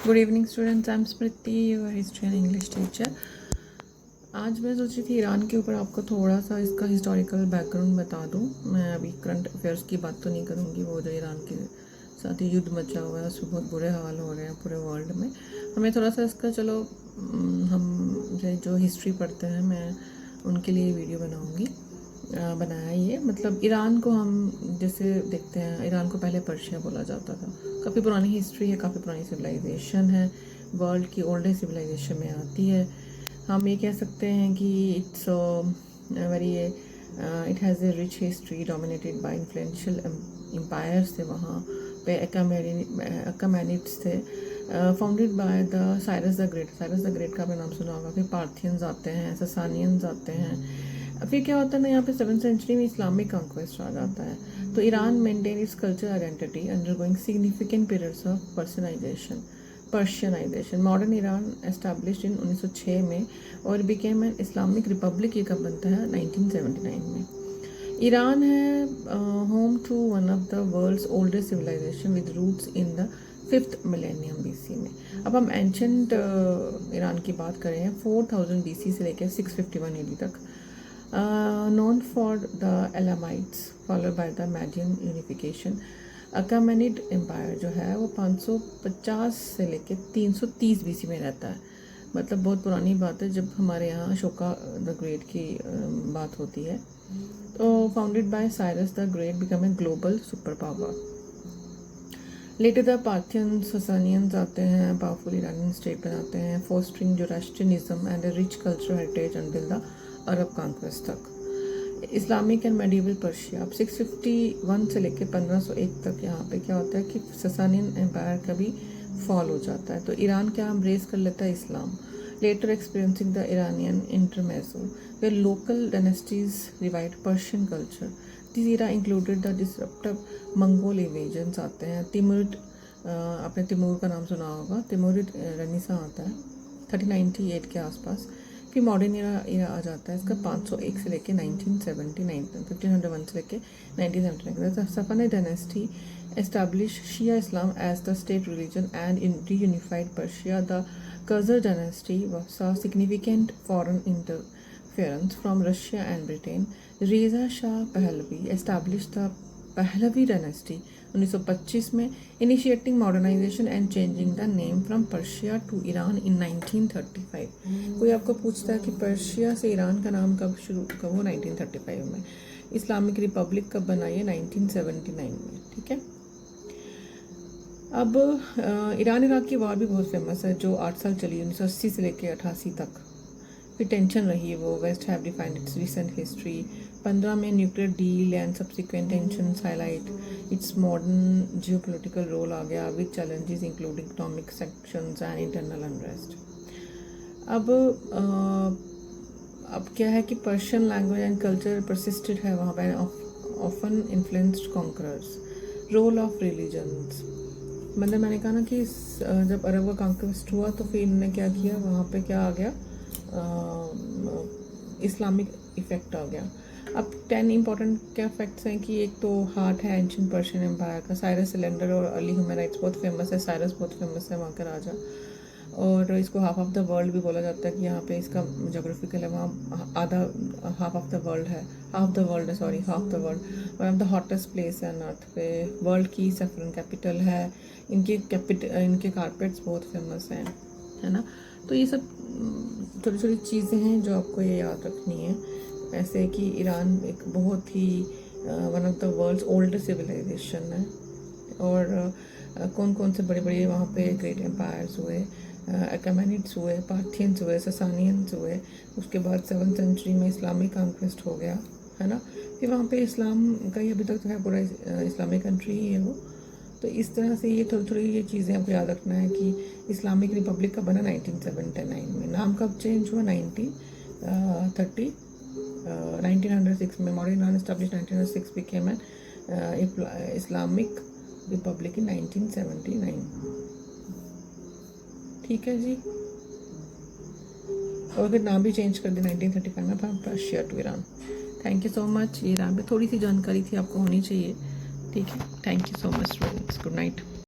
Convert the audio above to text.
Good evening students, I am Smriti, your history and English teacher. आज मैं सोची थी Iran के ऊपर आपको थोड़ा सा इसका हिस्टोरिकल बैकग्राउंड बता दूं। मैं अभी करंट अफेयर्स की बात तो नहीं करूंगी, वो जो ईरान के साथ ही युद्ध मचा हुआ है, उसमें बहुत बुरे हाल हो रहे हैं पूरे वर्ल्ड में। हमें थोड़ा सा इसका चलो हम जो हिस्ट्री पढ़ते हैं मैं उनके लिए वीडियो बनाऊँगी। बनाया ये मतलब ईरान को हम जैसे देखते हैं, ईरान को पहले पर्शिया बोला जाता था। काफ़ी पुरानी हिस्ट्री है, काफ़ी पुरानी सिविलाइजेशन है, वर्ल्ड की ओल्डेस्ट सिविलाइजेशन में आती है। हम ये कह सकते हैं कि it's very it has a rich history dominated by influential empires थे वहाँ पे। अकामेनिड्स थे, founded by the Cyrus the great. Cyrus the great का आपने नाम सुना होगा। फिर पार्थियंस आते हैं, ससानियंस आते हैं। फिर क्या होता है ना, यहाँ पे 7th सेंचुरी में इस्लामिक कंक्वेस्ट आ जाता है। तो Iran maintain its culture identity undergoing significant periods of Persianization. Modern Iran established in 1906 में और बिकेम एन इस्लामिक रिपब्लिक, ये कब बनता है 1979 में। ईरान है home to one of the world's oldest civilisation with roots in the 5th millennium BC में। अब हम एंशंट ईरान की बात करें 4000 बीसी से लेकर 651 एडी तक। known for the Elamites followed by the Median unification। Achaemenid empire जो है वो 550 से लेके 330 बीसी में रहता है। मतलब बहुत पुरानी बात है, जब हमारे यहाँ अशोका द ग्रेट की बात होती है। तो founded by Cyrus the Great become a global super power. Later the Parthians Sasanians आते हैं, पावरफुल ईरानियन स्टेट बनाते हैं, fostering Zoroastrianism and a rich cultural heritage until the Arab conquest तक। Islamic and medieval Persia. अब 651 से लेकर 1501 तक यहाँ पे क्या होता है कि ससानियन एम्पायर का भी फॉल हो जाता है। तो ईरान क्या एम्ब्रेस कर लेता है इस्लाम। Later experiencing the Iranian intermezzo where local dynasties revived Persian culture. This era included the disruptive Mongol invasions आते हैं। तिमुरिड, आपने तिमूर का नाम सुना होगा। तिमुरिड रेनिसा आता है 1398 के आसपास। फिर मॉडर्न ईरा आ जाता है इसका 501 से लेके 1979, 1501 से लेके 1979। Safavid dynasty establish Shia Islam as the state religion and reunified Persia। The Khazar dynasty saw significant foreign interference from Russia and Britain। Reza Shah Pahlavi established the Pahlavi dynasty 1925 में, initiating modernization and changing the name from Persia to Iran in 1935। कोई आपको पूछता है कि Persia से Iran का नाम कब हो 1935 में। इस्लामिक रिपब्लिक कब बनाई है 1979 में। ठीक है। अब ईरान इराक की वार भी बहुत फेमस है जो 8 साल चली, 1980 से लेकर 88 तक। फिर टेंशन रही है वो। West have defined its recent history. 15 में nuclear deal and subsequent tensions highlight its modern geopolitical role आ गया with challenges including economic sanctions and internal unrest. अब क्या है कि Persian language and culture persisted है वहाँ पे, often influenced conquerors. Role of religions, मतलब मैंने कहा ना कि जब अरब का कॉन्क्वेस्ट हुआ तो फिर इन्होंने क्या किया, वहाँ पे क्या आ गया, इस्लामिक इफेक्ट आ गया। अब 10 इंपॉर्टेंट क्या फैक्ट्स हैं कि एक तो हार्ट है एंशिएंट पर्शियन एम्पायर का। साइरस सिलेंडर और अर्ली ह्यूमनाइट्स बहुत फेमस है। साइरस बहुत फेमस है वहाँ का राजा, और इसको हाफ ऑफ द वर्ल्ड भी बोला जाता है कि यहाँ पे इसका जोग्राफिकल है, वहाँ आधा हाफ ऑफ द वर्ल्ड है, half the world. One of the hottest place है अर्थ पे। वर्ल्ड की सैफरन कैपिटल है। इनके कारपेट्स बहुत फेमस हैं, है ना। तो ये सब छोटी छोटी चीज़ें हैं जो आपको ये याद रखनी है। ऐसे कि ईरान एक बहुत ही one of the world's oldest civilization है। और कौन कौन से बड़े बड़े वहाँ पे ग्रेट एम्पायर्स हुए, अकामेनिड्स हुए, पार्थियंस हुए, ससानियंस हुए। उसके बाद 7th सेंचुरी में इस्लामिक कॉन्क्वेस्ट हो गया, है ना। फिर वहाँ पे इस्लाम का ही अभी तक तो है, पूरा इस्लामिक कंट्री ही है वो। तो इस तरह से ये थोड़ी थोड़ी ये चीज़ें आपको याद रखना है कि इस्लामिक रिपब्लिक का बना 1979 में। नाम कब चेंज हुआ 1906 में। Modern Iran establish 1906 became an Islamic republic in 1979। ठीक है जी। और फिर नाम भी चेंज कर दिया 1935 में from Persia to Iran. Thank you so much. Iran में थोड़ी सी जानकारी थी, आपको होनी चाहिए। ठीक है, thank you so much students, good night.